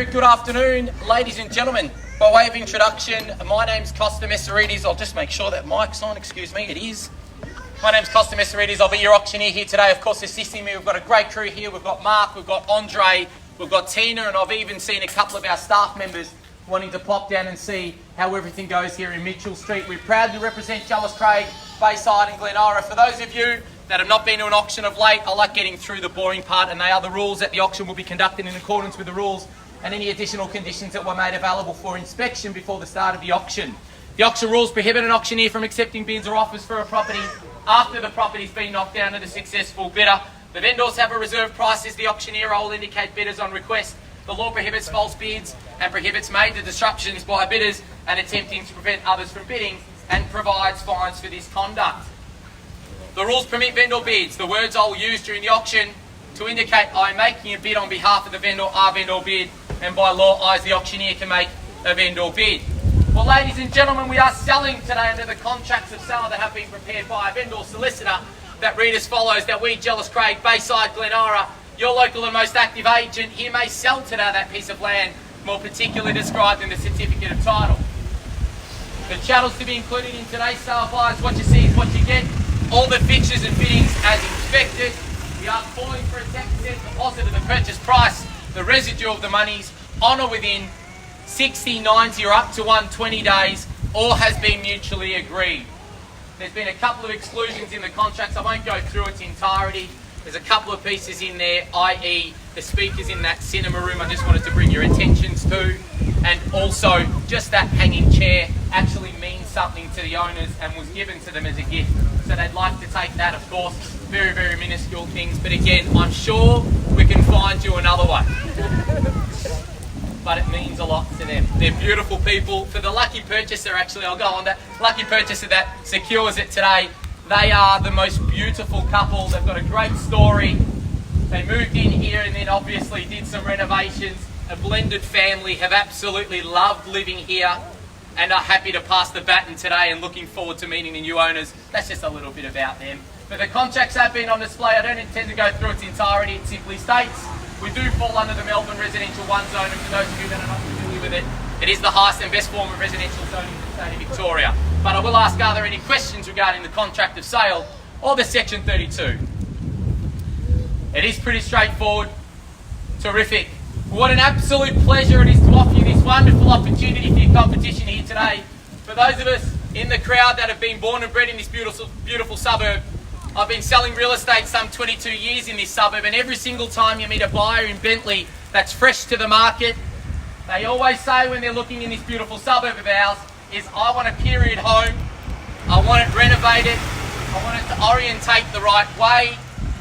very good afternoon, ladies and gentlemen. By way of introduction, my name's Kosta Mesaritis. I'll just make sure that mic's on, excuse me, it is. My name's Kosta Mesaritis. I'll be your auctioneer here today. Of course, assisting me, we've got a great crew here. We've got Mark, we've got Andre, we've got Tina, and I've even seen a couple of our staff members wanting to pop down and see how everything goes here in Mitchell Street. We proudly represent Jellis, Bayside and Glenara. For those of you that have not been to an auction of late, I like getting through the boring part, and they are the rules that the auction will be conducted in accordance with the rules and any additional conditions that were made available for inspection before the start of the auction. The auction rules prohibit an auctioneer from accepting bids or offers for a property after the property's been knocked down to the successful bidder. The vendors have a reserve price as the auctioneer will indicate bidders on request. The law prohibits false bids and prohibits major disruptions by bidders and attempting to prevent others from bidding, and provides fines for this conduct. The rules permit vendor bids. The words I will use during the auction to indicate I am making a bid on behalf of the vendor are vendor bid, and by law I as the auctioneer can make a vendor bid. Well, ladies and gentlemen, we are selling today under the contracts of sale that have been prepared by a vendor solicitor that read as follows: that we, Jellis, Bayside, Glenara, your local and most active agent here, may sell today that piece of land, more particularly described in the certificate of title. The chattels to be included in today's sale, buyers, what you see is what you get. All the fixtures and fittings as inspected. We are calling for a 10% deposit of the purchase price. The residue of the monies on or within 60, 90 or up to 120 days, or has been mutually agreed. There's been a couple of exclusions in the contracts. I won't go through its entirety. There's a couple of pieces in there, i.e. the speakers in that cinema room I just wanted to bring your attentions to. And also, just that hanging chair actually means something to the owners and was given to them as a gift. So they'd like to take that, of course. Very, very minuscule things. But again, I'm sure we can find you another one. But it means a lot to them. They're beautiful people. For the lucky purchaser, actually, I'll go on that. Lucky purchaser that secures it today, they are the most beautiful couple. They've got a great story. They moved in here and then obviously did some renovations. A blended family, have absolutely loved living here and are happy to pass the baton today and looking forward to meeting the new owners. That's just a little bit about them. But the contracts have been on display. I don't intend to go through its entirety. It simply states we do fall under the Melbourne Residential 1 zone, and for those of you that are not familiar with it, it is the highest and best form of residential zoning in the state of Victoria. But I will ask, are there any questions regarding the contract of sale or the Section 32? It is pretty straightforward. Terrific. What an absolute pleasure it is to offer you this wonderful opportunity for your competition here today. For those of us in the crowd that have been born and bred in this beautiful suburb, I've been selling real estate some 22 years in this suburb, and every single time you meet a buyer in Bentleigh that's fresh to the market, they always say when they're looking in this beautiful suburb of ours is, I want a period home, I want it renovated, I want it to orientate the right way,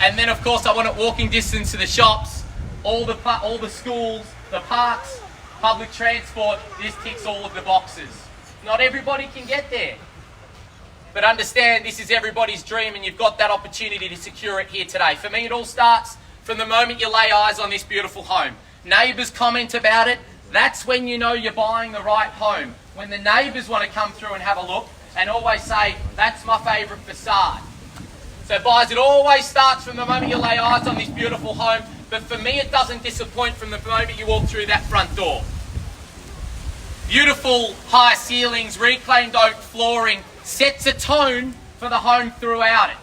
and then of course I want it walking distance to the shops, all the schools, the parks, public transport. This ticks all of the boxes. Not everybody can get there. But understand, this is everybody's dream, and you've got that opportunity to secure it here today. For me, it all starts from the moment you lay eyes on this beautiful home. Neighbours comment about it. That's when you know you're buying the right home. When the neighbours want to come through and have a look and always say, that's my favourite facade. So buyers, it always starts from the moment you lay eyes on this beautiful home. But for me, it doesn't disappoint from the moment you walk through that front door. Beautiful high ceilings, reclaimed oak flooring sets a tone for the home throughout it.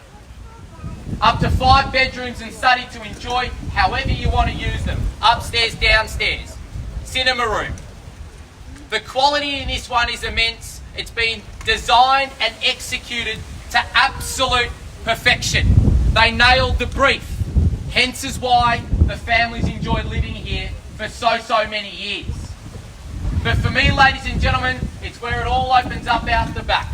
Up to 5 bedrooms and study to enjoy however you want to use them. Upstairs, downstairs. Cinema room. The quality in this one is immense. It's been designed and executed to absolute perfection. They nailed the brief. Hence is why the families enjoyed living here for so many years. But for me, ladies and gentlemen, it's where it all opens up out the back.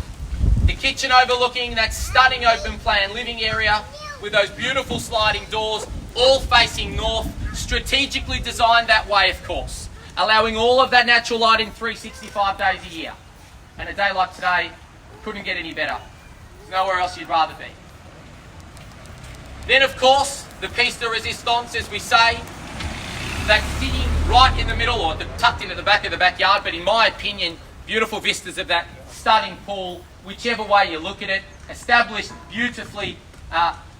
The kitchen overlooking that stunning open plan living area with those beautiful sliding doors, all facing north, strategically designed that way, of course, allowing all of that natural light in 365 days a year. And a day like today couldn't get any better. There's nowhere else you'd rather be. Then, of course, the piece de resistance, as we say, that's sitting right in the middle or tucked into the back of the backyard, but in my opinion, beautiful vistas of that stunning pool, whichever way you look at it, established beautifully,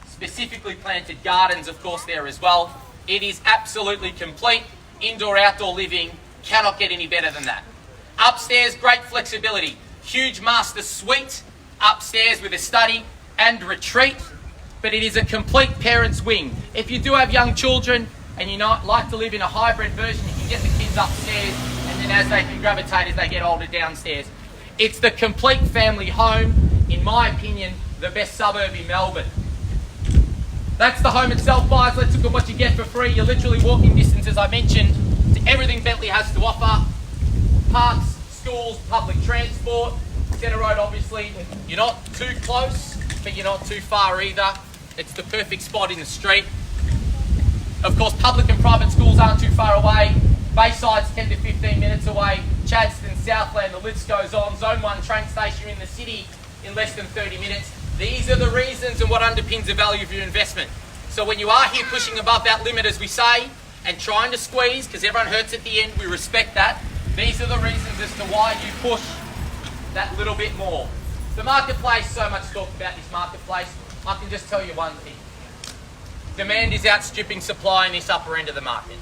specifically planted gardens, of course, there as well. It is absolutely complete. indoor-outdoor living, cannot get any better than that. Upstairs, great flexibility. Huge master suite upstairs with a study and retreat, but it is a complete parent's wing. If you do have young children and you like to live in a hybrid version, you can get the kids upstairs, and then as they can gravitate as they get older, downstairs. It's the complete family home, in my opinion, the best suburb in Melbourne. That's the home itself, guys. Let's look at what you get for free. You're literally walking distance, as I mentioned, to everything Bentleigh has to offer. Parks, schools, public transport. Centre Road, obviously, you're not too close, but you're not too far either. It's the perfect spot in the street. Of course, public and private schools aren't too far away. Bayside's 10 to 15 minutes away. Chadstone, Southland, the list goes on. Zone 1 train station in the city in less than 30 minutes. These are the reasons and what underpins the value of your investment. So when you are here pushing above that limit, as we say, and trying to squeeze, because everyone hurts at the end, we respect that. These are the reasons as to why you push that little bit more. The marketplace, so much talk about this marketplace. I can just tell you one thing. Demand is outstripping supply in this upper end of the market.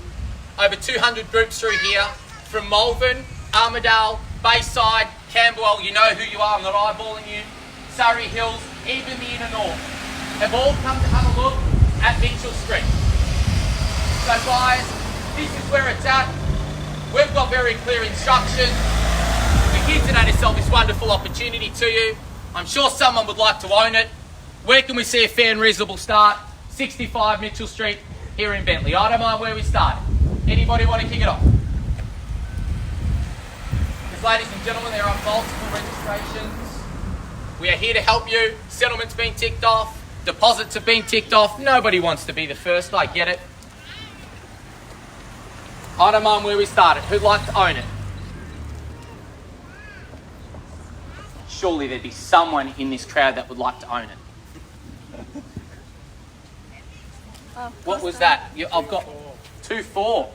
Over 200 groups through here, from Malvern, Armidale, Bayside, Camberwell, you know who you are, I'm not eyeballing you, Surrey Hills, even the inner north, have all come to have a look at Mitchell Street. So guys, this is where it's at. We've got very clear instructions. We're here today to sell this wonderful opportunity to you. I'm sure someone would like to own it. Where can we see a fair and reasonable start? 65 Mitchell Street here in Bentleigh. I don't mind where we start. Anybody want to kick it off? Because ladies and gentlemen, there are multiple registrations. We are here to help you. Settlement's been ticked off. Deposits have been ticked off. Nobody wants to be the first. I get it. I don't mind where we started. Who'd like to own it? Surely there'd be someone in this crowd that would like to own it. What was that? I've got 2-4.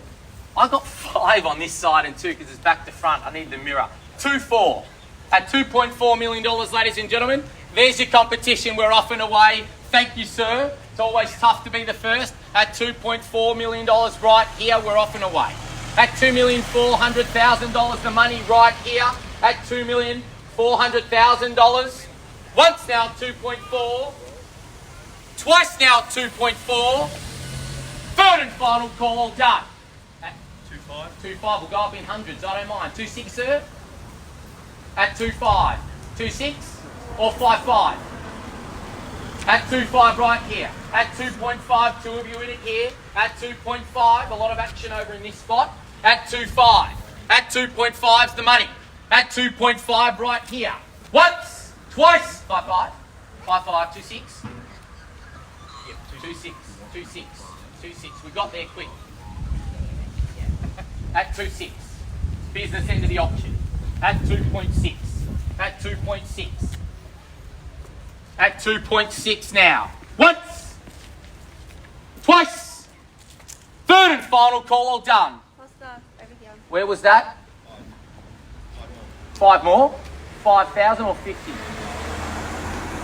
I got 5 on this side and 2 because it's back to front. I need the mirror. 2-4. At $2.4 million, ladies and gentlemen, there's your competition. We're off and away. Thank you, sir. It's always tough to be the first. At $2.4 million right here, we're off and away. At $2,400,000, the money right here. At $2,400,000. Once now, 2.4. Twice now, 2.4. Third and final call, done. At 2.5. 2.5 will go up in hundreds, I don't mind. 2.6, sir? At 2.5. 2.6 or 5.5? At 2.5 right here. At 2.5, 2 of you in it here. At 2.5, a lot of action over in this spot. At 2.5. At 2.5's the money. At 2.5 right here. Once, twice, 5.5. 5.5, 2.6. 2.6, 2.6, 2.6. We got there quick. At 2.6. Business end of the auction. At 2.6. At 2.6. At 2.6 now. Once. Twice. Third and final call, all done. Kosta, over here. Where was that? 5 more? 5,000 or 50?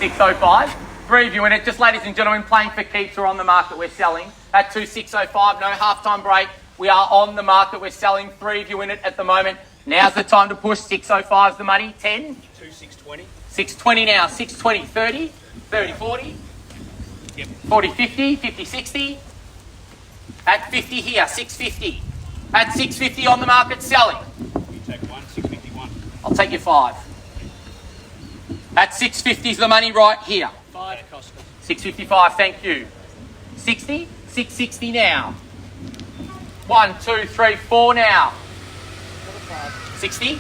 605. 3 of you in it. Just ladies and gentlemen, playing for keeps. We're on the market. We're selling at 2,605. No halftime break. We are on the market. We're selling. 3 of you in it at the moment. Now's the time to push. 605's the money. 10. 2,620. 620 now. 620. 30. 30, 40. Yep. 40, 50. 50, 60. At 50 here. 650. At 650 on the market selling. You take 1, 651. I'll take your 5. At 650's the money right here. 5 Kosta. 655, thank you. 60, 660 now. 1, 2, 3, 4 now. 60,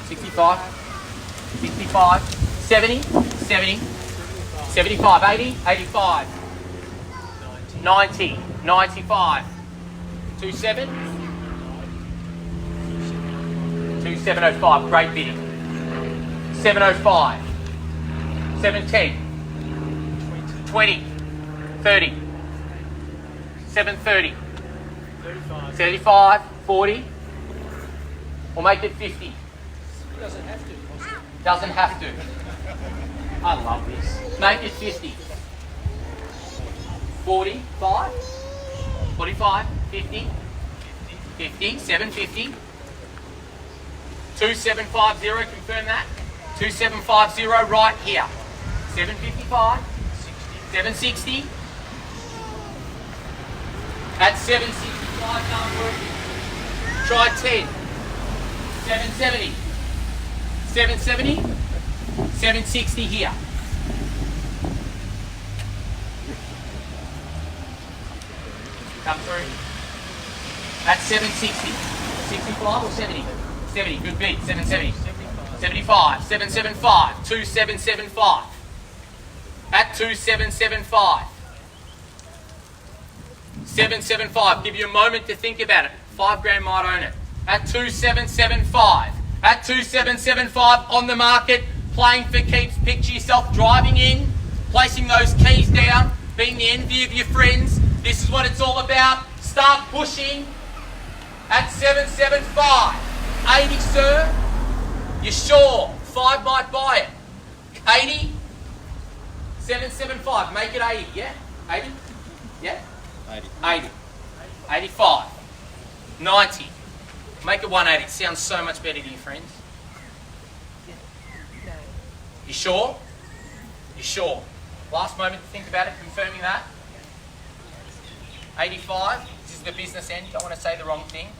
65, 65, 70, 70, 75, 80, 85, 90, 95, 27, 2705, great bidding. 705, 710, 20, 30, 730, 35, 40, we'll make it 50. Doesn't have to. Doesn't have to. I love this. Make it 50. 45, 45, 50, 50, 750. 2750, confirm that. 2750 right here. 755. 760. At 765 number. Try 10. 770. 770. 760 here. Come through. That's 760. 65 or 70? 70, good beat. 770. 75. 775. 2775. At 2775. 775. Give you a moment to think about it. 5 grand might own it. At 2775. At 2775 on the market. Playing for keeps. Picture yourself driving in. Placing those keys down. Being the envy of your friends. This is what it's all about. Start pushing. At 775. 80, sir. You sure? 5 might buy it. 80. 775. Make it 80. Yeah? 80? Yeah? 80. 80. 85. 90. Make it 180. It sounds so much better to your friends. You sure? You sure? Last moment to think about it, confirming that. 85. This is the business end. Don't want to say the wrong thing.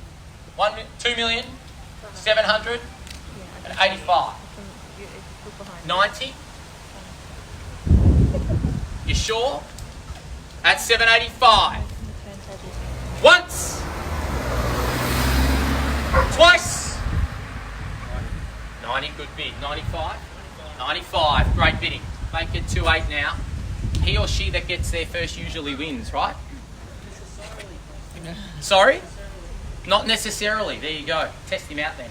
2,785. 90. You sure? At 785. Once. Twice. 90, good bid. 95. 95, great bidding. Make it 2.8 now. He or she that gets there first usually wins, right? Sorry? Not necessarily. There you go. Test him out then.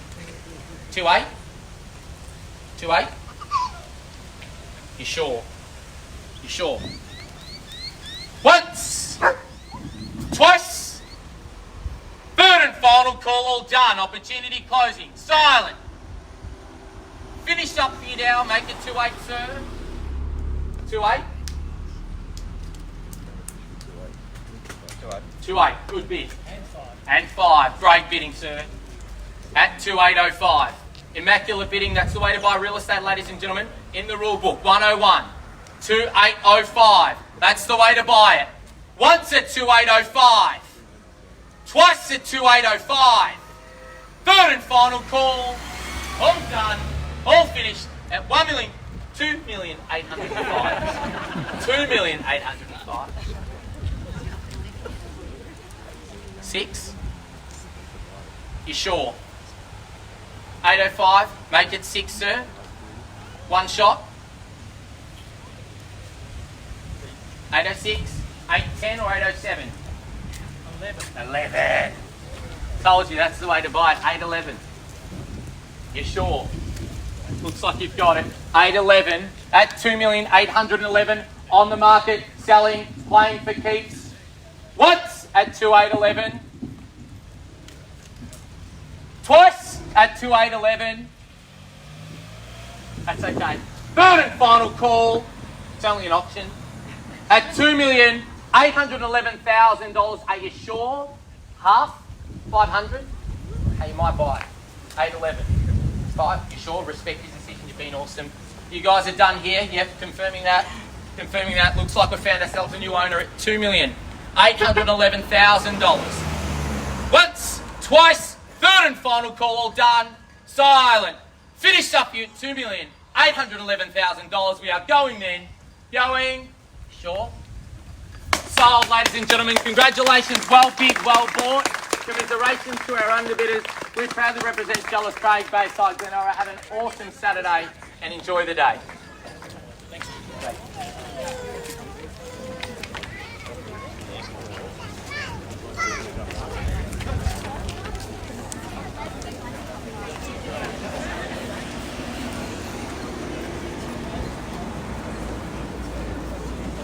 2.8? 2.8? You sure? You sure? Once! Twice! Third and final call, all done. Opportunity closing. Silent. Finish up for you now. Make it 2.8, sir. 2.8? 2.8. Good bid. And 5. Great bidding, sir. At 2.805. Immaculate bidding. That's the way to buy real estate, ladies and gentlemen. In the rule book. 101. 2.805. That's the way to buy it. Once at 2.805. Twice at 2.805. Third and final call. All done. All finished at 2,805. 2,805. 6. You sure? 805. Make it 6, sir. One shot. 806. 810 or 807? 11. Told you that's the way to buy it. 811. You sure? Looks like you've got it. 811 at 2,811 on the market, selling, playing for keeps. Once at 2.811. Twice at 2.811. That's okay. Third and final call. It's only an auction. At $2,811,000. Are you sure? Half? 500? Hey, you might buy it. 811. 5. You sure? Respect his decision. You've been awesome. You guys are done here. Yep, confirming that. Confirming that. Looks like we found ourselves a new owner at $2,811,000. Once, twice, third and final call, all done. Silent. Finished up here at $2,811,000. We are going then. Going. Sure. Sold, ladies and gentlemen. Congratulations. Well bid, well bought. Commiserations to our underbidders. We proudly represent Jellis, Craig, Bayside, Glenora. Have an awesome Saturday and enjoy the day. Thanks.